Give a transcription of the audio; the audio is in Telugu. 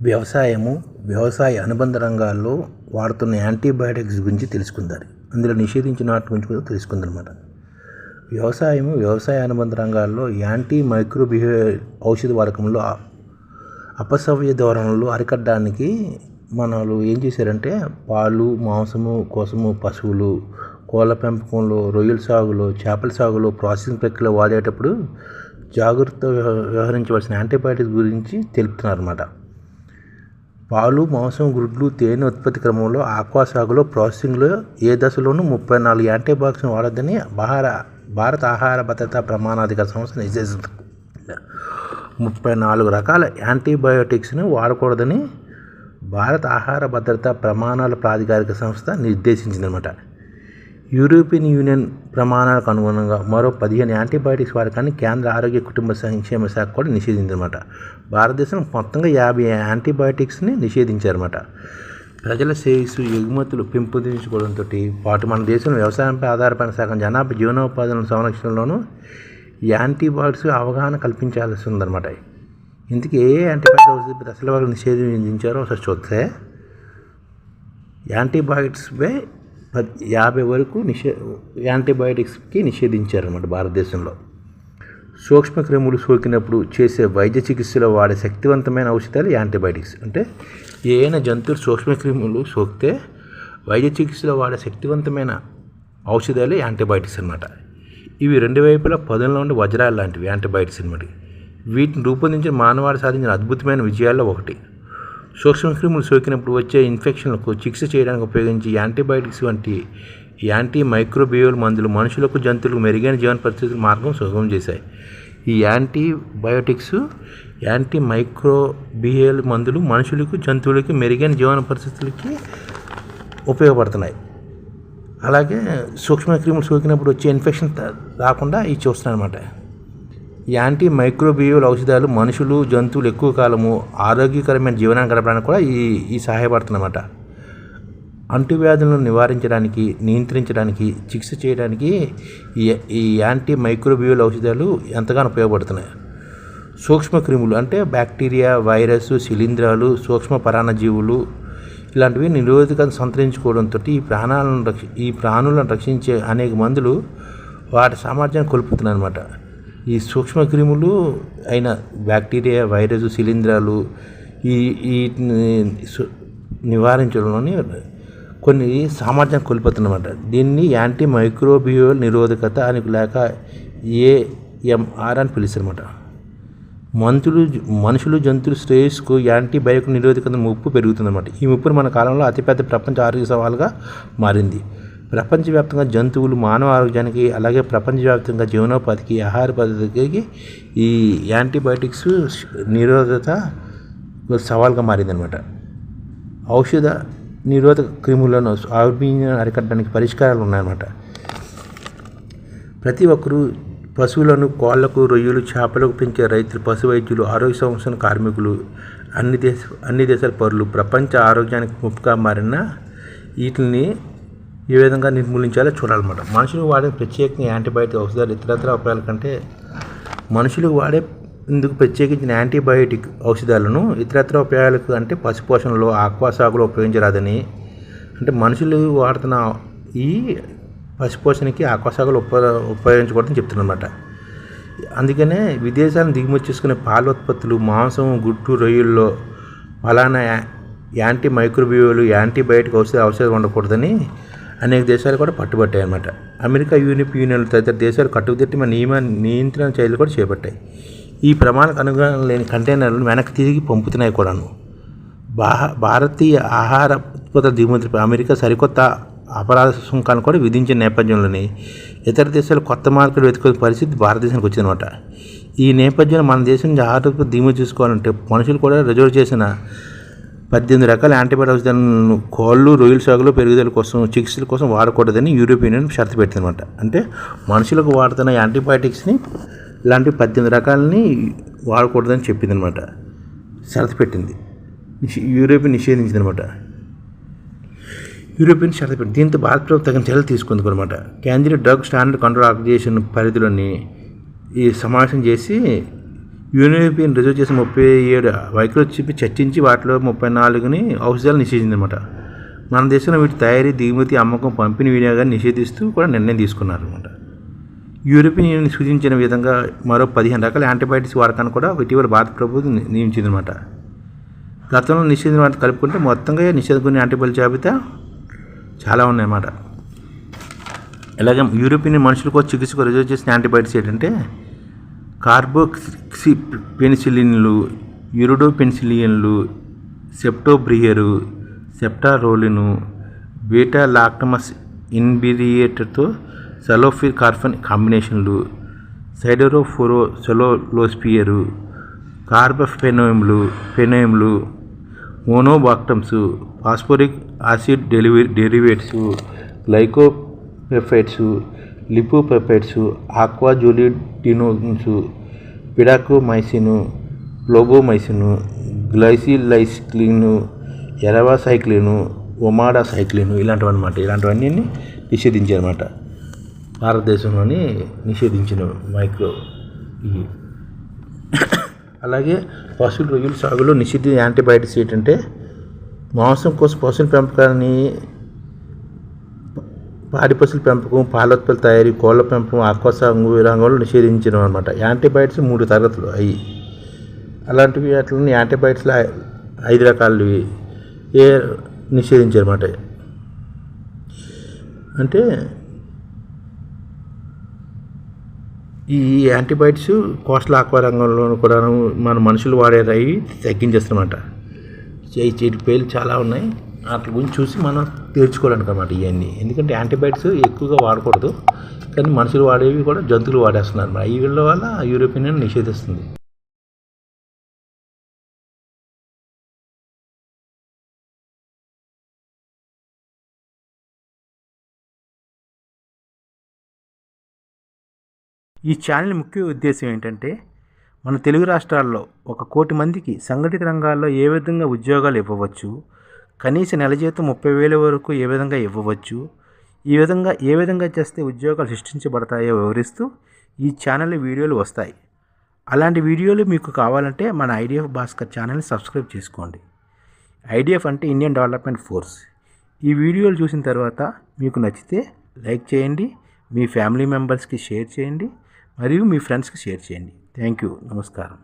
వ్యవసాయము, వ్యవసాయ అనుబంధ రంగాల్లో వాడుతున్న యాంటీబయాటిక్స్ గురించి తెలుసుకుందాం. అందులో నిషేధించిన వాటి గురించి కూడా తెలుసుకుందనమాట. వ్యవసాయ అనుబంధ రంగాల్లో యాంటీ మైక్రోబియల్ ఔషధ వాడకంలో అపసవ్య ధోరణులు అరికట్టడానికి మనలు ఏం చేశారంటే పాలు, మాంసము కోసము పశువులు, కోళ్ళ పెంపకంలో, రొయ్యల సాగులో, చేపల సాగులో ప్రాసెసింగ్ ప్రక్రియలో వాడేటప్పుడు జాగ్రత్త వ్యవహరించవలసిన యాంటీబయాటిక్స్ గురించి తెలుపుతున్నారన్నమాట. పాలు, మాంసం, గుడ్లు, తేనె ఉత్పత్తి క్రమంలో ఆక్వా సాగులో ప్రాసెసింగ్లో ఏ దశలోనూ 34 యాంటీబయాటిక్స్ను వాడొద్దని భారత ఆహార భద్రతా ప్రమాణాధికార సంస్థ నిర్దేశించింది. 34 రకాల యాంటీబయాటిక్స్ను వాడకూడదని భారత ఆహార భద్రతా ప్రమాణాల ప్రాధికారిక సంస్థ నిర్దేశించిందనమాట. యూరోపియన్ యూనియన్ ప్రమాణాలకు అనుగుణంగా మరో 15 యాంటీబయాటిక్స్ వాడకాన్ని కేంద్ర ఆరోగ్య కుటుంబ సంక్షేమ శాఖ కూడా నిషేధించిందన్నమాట. భారతదేశం మొత్తంగా 50 యాంటీబయాటిక్స్ని నిషేధించారన్నమాట. ప్రజల శ్రేయస్సు, ఎగుమతులు పెంపొందించుకోవడంతో పాటు మన దేశంలో వ్యవసాయంపై ఆధారపడిన సగం జనాభా జీవనోపాధుల సంరక్షణలోనూ యాంటీబయాటిక్స్ అవగాహన కల్పించాల్సి ఉందన్నమాట. ఇందుకు ఏ యాంటీబయాటిక్స్ దశల వరకు నిషేధించారో ఒకసారి చూస్తే యాంటీబయాటిక్స్పై 50 వరకు యాంటీబయాటిక్స్కి నిషేధించారన్నమాట. భారతదేశంలో సూక్ష్మక్రిములు సోకినప్పుడు చేసే వైద్య చికిత్సలో వాడే శక్తివంతమైన ఔషధాలు యాంటీబయాటిక్స్. అంటే ఏదైనా జంతువులు సూక్ష్మక్రిములు సోకితే వైద్య చికిత్సలో వాడే శక్తివంతమైన ఔషధాలు యాంటీబయాటిక్స్ అన్నమాట. ఇవి రెండు వైపులా పదుల్లో ఉండే వజ్రాలు లాంటివి యాంటీబయాటిక్స్ అన్నమాట. వీటిని రూపొందించిన మానవాళి సాధించిన అద్భుతమైన విజయాల్లో ఒకటి. సూక్ష్మక్రిములు సోకినప్పుడు వచ్చే ఇన్ఫెక్షన్లకు చికిత్స చేయడానికి ఉపయోగించే యాంటీబయాటిక్స్ వంటి యాంటీ మైక్రోబియల్ మందులు మనుషులకు, జంతువులకు మెరుగైన జీవన పరిస్థితుల మార్గం సుగమం చేశాయి. ఈ యాంటీబయాటిక్స్, యాంటీ మైక్రోబియల్ మందులు మనుషులకు, జంతువులకి మెరుగైన జీవన పరిస్థితులకి ఉపయోగపడుతున్నాయి. అలాగే సూక్ష్మక్రిములు సోకినప్పుడు వచ్చే ఇన్ఫెక్షన్ రాకుండా ఇవి చూస్తున్నాయి అన్నమాట. యాంటీ మైక్రోబియల్ ఔషధాలు మనుషులు, జంతువులు ఎక్కువ కాలము ఆరోగ్యకరమైన జీవనాన్ని గడపడానికి కూడా ఈ సహాయపడుతున్నమాట. అంటువ్యాధులను నివారించడానికి, నియంత్రించడానికి, చికిత్స చేయడానికి ఈ యాంటీ మైక్రోబియల్ ఔషధాలు ఎంతగానో ఉపయోగపడుతున్నాయి. సూక్ష్మక్రిములు అంటే బ్యాక్టీరియా, వైరస్, శిలీంధ్రాలు, సూక్ష్మ పరాన్నజీవులు ఇలాంటివి నిరోధకతను సంతరించుకోవడంతో ఈ ప్రాణులను రక్షించే అనేక మందులు వాటి సామర్థ్యాన్ని కోల్పోతున్నాయి అన్నమాట. ఈ సూక్ష్మక్రిములు అయిన బ్యాక్టీరియా, వైరస్, శిలీంధ్రాలు ఈ నివారించడంలోని కొన్ని సామర్థ్యం కోల్పోతున్నమాట. దీన్ని యాంటీ మైక్రోబియల్ నిరోధకత అని లేక AMR అని పిలుస్తారన్నమాట. మనుషులు, జంతువుల శ్రేయస్సుకు యాంటీబయాటిక్ నిరోధకత ముప్పు పెరుగుతుందన్నమాట. ఈ ముప్పును మన కాలంలో అతిపెద్ద ప్రపంచ ఆరోగ్య సవాలుగా మారింది. ప్రపంచవ్యాప్తంగా జంతువులు, మానవ ఆరోగ్యానికి, అలాగే ప్రపంచవ్యాప్తంగా జీవనోపాధికి, ఆహార పద్ధతికి ఈ యాంటీబయాటిక్స్ నిరోధకత సవాల్గా మారిందనమాట. ఔషధ నిరోధక క్రిములను ఆవిర్భావాన్ని అరికట్టడానికి పరిష్కారాలు ఉన్నాయన్నమాట. ప్రతి ఒక్కరూ పశువులను, కోళ్లకు, రొయ్యలు, చేపలకు పెంచే రైతులు, పశు వైద్యులు, ఆరోగ్య సంరక్షణ కార్మికులు, అన్ని దేశాల పౌరులు ప్రపంచ ఆరోగ్యానికి ముప్పుగా మారిన వీటిని ఏ విధంగా నిర్మూలించాలో చూడాలన్నమాట. మనుషులకు వాడే ప్రత్యేకంగా యాంటీబయాటిక్ ఔషధాలు ఇతరత్ర ఉపయోగాల కంటే మనుషులకు వాడే ఇందుకు ప్రత్యేకించిన యాంటీబయాటిక్ ఔషధాలను ఇతరత్ర ఉపయోగాలకు అంటే పశుపోషణలో, ఆక్వా సాగులో ఉపయోగించరాదని, అంటే మనుషులు వాడుతున్న ఈ పశుపోషణకి ఆక్వా సాగులో ఉపయోగించకూడదని చెప్తున్నమాట. అందుకనే విదేశాలను దిగుమతి చేసుకునే పాల ఉత్పత్తులు, మాంసం, గుడ్లు, రొయ్యల్లో ఫలానా యాంటీ మైక్రోబియల్, యాంటీబయాటిక్ ఔషధాలు ఉండకూడదని అనేక దేశాలు కూడా పట్టుబట్టాయి అన్నమాట. అమెరికా, యూరోపియన్ తదితర దేశాలు కట్టుదిట్ట నియంత్రణ చర్యలు కూడా చేపట్టాయి. ఈ ప్రమాణాలకు అనుగుణంగా లేని కంటైనర్లను వెనక్కి తిరిగి పంపుతున్నాయి కూడాను. భారతీయ ఆహార ఉత్పత్తుల దిగుమతిపై అమెరికా సరికొత్త అపరాధ సుంకాలను కూడా విధించిన నేపథ్యంలోనే ఇతర దేశాలు కొత్త మార్కెట్ వెతుకునే పరిస్థితి భారతదేశానికి వచ్చిందనమాట. ఈ నేపథ్యంలో మన దేశం నుంచి ఆహార ఉత్పత్తి దిగుమతి చూసుకోవాలంటే మనుషులు కూడా రిజర్వ్ చేసిన 18 రకాల యాంటీబయాటిక్ ఔషధాలను కోళ్ళు, రొయ్యల సాగులో పెరుగుదల కోసం, చికిత్సల కోసం వాడకూడదని యూరోపియన్ యూనియన్ షరతు పెట్టిందన్నమాట. అంటే మనుషులకు వాడుతున్న యాంటీబయాటిక్స్ని ఇలాంటి 18 రకాలని వాడకూడదని చెప్పిందనమాట, షరతు పెట్టింది. యూరోపియన్ నిషేధించిందనమాట. యూరోపియన్ షరతు పెట్టి దీంతో భారత ప్రభుత్వం తగిన చర్యలు తీసుకుంది అనమాట. కేంద్రీయ డ్రగ్ స్టాండర్డ్ కంట్రోల్ ఆర్గనైజేషన్ పరిధిలోని ఈ సమావేశం చేసి యూరోపియన్ రిజర్వ్ చేసిన 37 వైఖరులు చెప్పి చర్చించి వాటిలో 34ని ఔషధాలు నిషేధించిందన్నమాట. మన దేశంలో వీటి తయారీ, దిగుమతి, అమ్మకం, పంపిణీ, వినియోగాన్ని నిషేధిస్తూ కూడా నిర్ణయం తీసుకున్నారన్నమాట. యూరోపియన్ యూనియన్ సూచించిన విధంగా మరో 15 రకాల యాంటీబయాటిక్స్ వాడకాన్ని కూడా ఇటీవల భారత ప్రభుత్వం నియమించిందన్నమాట. గతంలో నిషేధించిన వాటిని కలుపుకుంటే మొత్తంగా నిషేధించిన యాంటీబయాటిక్ జాబితా చాలా ఉన్నాయన్నమాట. ఇలాగే యూరోపియన్ మనుషులకు చికిత్సకు రిజర్వ్ చేసిన యాంటీబయాటిక్స్ ఏంటంటే కార్బోక్సి పెనిసిలిన్లు, యూరిడోపెనిసిలిన్లు, సెప్టోబ్రియరు, సెప్టారోలిను, బీటా లాక్టమస్ ఇన్బిరియేటర్తో సలోఫిర్ కార్ఫన్ కాంబినేషన్లు, సైడరోఫోరోసెలోలోస్పియరు, కార్బఫెనోయిమ్లు, మోనోబాక్టమ్స్, ఫాస్ఫోరిక్ యాసిడ్ డెరివేట్స్, గ్లైకోపెప్టైడ్స్, లిపోపెప్టైడ్స్, ఆక్వాజోలిడినోన్స్, పిడాకోమైసిన్, ఫ్లోబోమైసిన్, గ్లైసిలైసిక్లిన్, ఎరవాసైక్లిన్, ఒమాడాసైక్లిన్ ఇలాంటివన్నమాట. ఇలాంటివన్నీ నిషేధించారన్నమాట. భారతదేశంలోని నిషేధించిన మైక్రో ఇవి. అలాగే పశువుల రొయ్యల సాగులో నిషేధ యాంటీబయాటిక్స్ ఏంటంటే మాంసం కోసం పశువుల పెంపకాన్ని, పాడి పశువుల పెంపకం, పాలోత్పత్తుల తయారీ, కోళ్ల పెంపకం, ఆక్వా సాగు రంగంలో నిషేధించడం అనమాట. యాంటీబయాటిక్స్ 3 తరగతులు అవి. అలాంటివి అట్లని యాంటీబయాటిక్స్లో 5 రకాలు నిషేధించారన్నమాట. అంటే ఈ యాంటీబయాటిక్స్ కోస్టల్ ఆక్వా రంగంలో కూడా మన మనుషులు వాడేవి తగ్గించేస్తారన్నమాట. వీటి పేర్లు చాలా ఉన్నాయి. వాటి గురించి చూసి మనం తీర్చుకోవడానికి అన్నమాట ఇవన్నీ. ఎందుకంటే యాంటీబయాటిక్స్ ఎక్కువగా వాడకూడదు, కానీ మనుషులు వాడేవి కూడా జంతువులు వాడేస్తున్నారు అన్నమాట. ఈ వీళ్ళ వల్ల యూరోపియన్ యూనియన్ నిషేధిస్తుంది. ఈ ఛానల్ ముఖ్య ఉద్దేశం ఏంటంటే మన తెలుగు రాష్ట్రాల్లో 1 కోటి మందికి సంఘటిత రంగాల్లో ఏ విధంగా ఉద్యోగాలు ఇవ్వవచ్చు, కనీస నెల జీతం 30,000 వరకు ఏ విధంగా ఇవ్వవచ్చు, ఏ విధంగా చేస్తే ఉద్యోగాలు సృష్టించబడతాయో వివరిస్తూ ఈ ఛానల్లో వీడియోలు వస్తాయి. అలాంటి వీడియోలు మీకు కావాలంటే మన ఐడిఎఫ్ భాస్కర్ ఛానల్ని సబ్స్క్రైబ్ చేసుకోండి. ఐడిఎఫ్ అంటే ఇండియన్ డెవలప్మెంట్ ఫోర్స్. ఈ వీడియోలు చూసిన తర్వాత మీకు నచ్చితే లైక్ చేయండి, మీ ఫ్యామిలీ మెంబర్స్కి షేర్ చేయండి, మరియు మీ ఫ్రెండ్స్కి షేర్ చేయండి. Thank you. నమస్కారం.